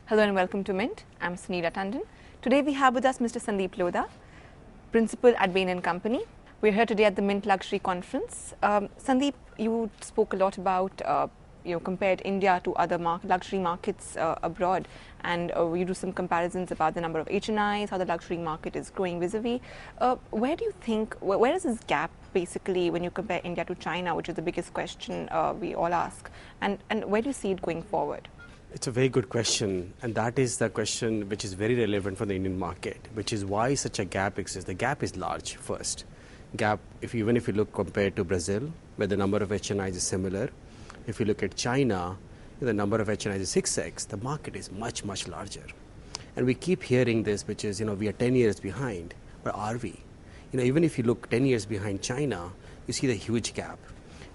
Hello and welcome to Mint. I'm Suneera Tandon. Today we have with us Mr. Sandeep Lodha, Principal at Bain and Company. We're here today at the Mint Luxury Conference. Sandeep, you spoke a lot about compared India to other luxury markets abroad, and you do some comparisons about the number of HNIs, how the luxury market is growing vis-a-vis. Where do you think, where is this gap basically when you compare India to China, which is the biggest question we all ask, and where do you see it going forward? It's a very good question, and that is the question which is very relevant for the Indian market, which is why such a gap exists. The gap is large first. Even if you look compared to Brazil, where the number of HNIs is similar, if you look at China, the number of HNIs is 6x, the market is much, much larger. And we keep hearing this, which is, we are 10 years behind, but are we? Even if you look 10 years behind China, you see the huge gap.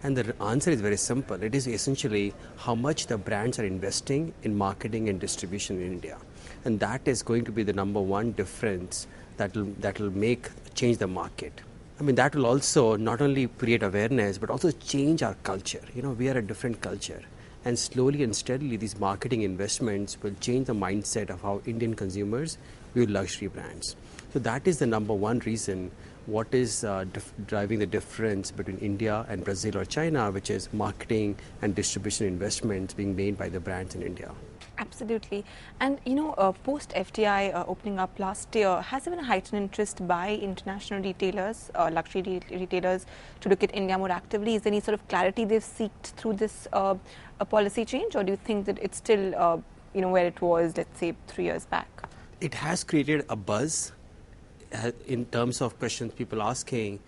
And the answer is very simple. It is essentially how much the brands are investing in marketing and distribution in India. And that is going to be the number one difference that will change the market. That will also not only create awareness, but also change our culture. We are a different culture. And slowly and steadily, these marketing investments will change the mindset of how Indian consumers view luxury brands. So that is the number one reason what is driving the difference between India and Brazil or China, which is marketing and distribution investments being made by the brands in India. Absolutely. And post FDI opening up last year, has there been a heightened interest by international retailers, luxury retailers, to look at India more actively? Is there any sort of clarity they've sought through this a policy change, or do you think that it's still where it was, let's say, 3 years back? It has created a buzz in terms of questions people asking.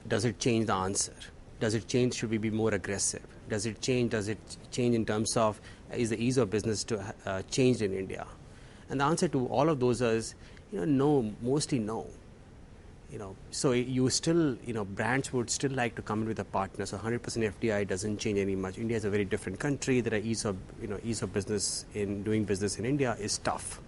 Does it change the answer? Does it change? Should we be more aggressive? Does it change in terms of is the ease of business to changed in India? And the answer to all of those is no, mostly no. So you still brands would still like to come in with a partner. So 100% FDI doesn't change any much. India is a very different country. There are ease of business in doing business in India is tough.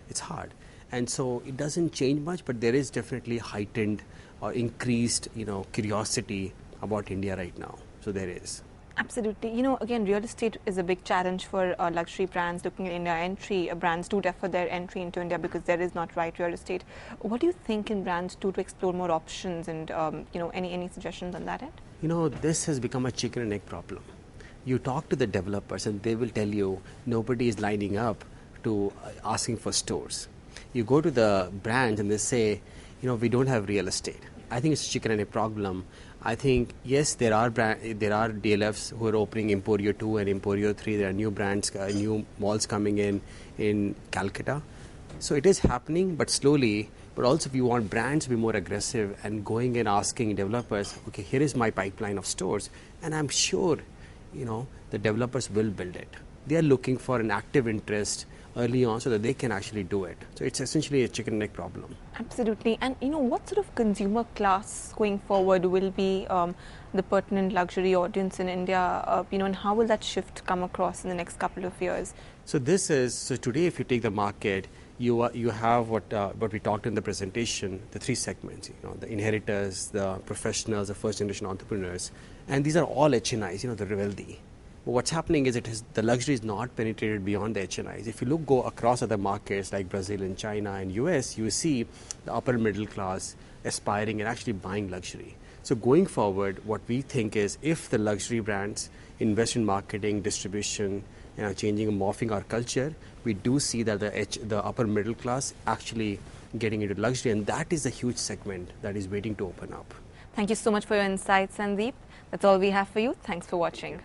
It's hard. And so it doesn't change much, but there is definitely heightened or increased, curiosity about India right now. So there is. Absolutely. Again, real estate is a big challenge for luxury brands looking at India entry. Brands do defer their entry into India because there is not right real estate. What do you think can brands do to explore more options, and any suggestions on that end? This has become a chicken and egg problem. You talk to the developers and they will tell you nobody is lining up to asking for stores. You go to the brands and they say, we don't have real estate. I think it's a chicken and egg problem. I think, yes, there are DLFs who are opening Emporio 2 and Emporio 3. There are new brands, new malls coming in Calcutta. So it is happening, but slowly. But also, if you want brands to be more aggressive and going and asking developers, okay, here is my pipeline of stores, and I'm sure, the developers will build it. They are looking for an active interest early on so that they can actually do it. So it's essentially a chicken and egg problem. Absolutely. And what sort of consumer class going forward will be the pertinent luxury audience in India, and how will that shift come across in the next couple of years? So today, if you take the market, you have what we talked in the presentation, the three segments, the inheritors, the professionals, the first generation entrepreneurs, and these are all HNIs, the wealthy. But what's happening is the luxury is not penetrated beyond the HNIs. If you go across other markets like Brazil and China and US, you see the upper middle class aspiring and actually buying luxury. So going forward, what we think is if the luxury brands invest in marketing, distribution, changing and morphing our culture, we do see that the upper middle class actually getting into luxury, and that is a huge segment that is waiting to open up. Thank you so much for your insights, Sandeep. That's all we have for you. Thanks for watching.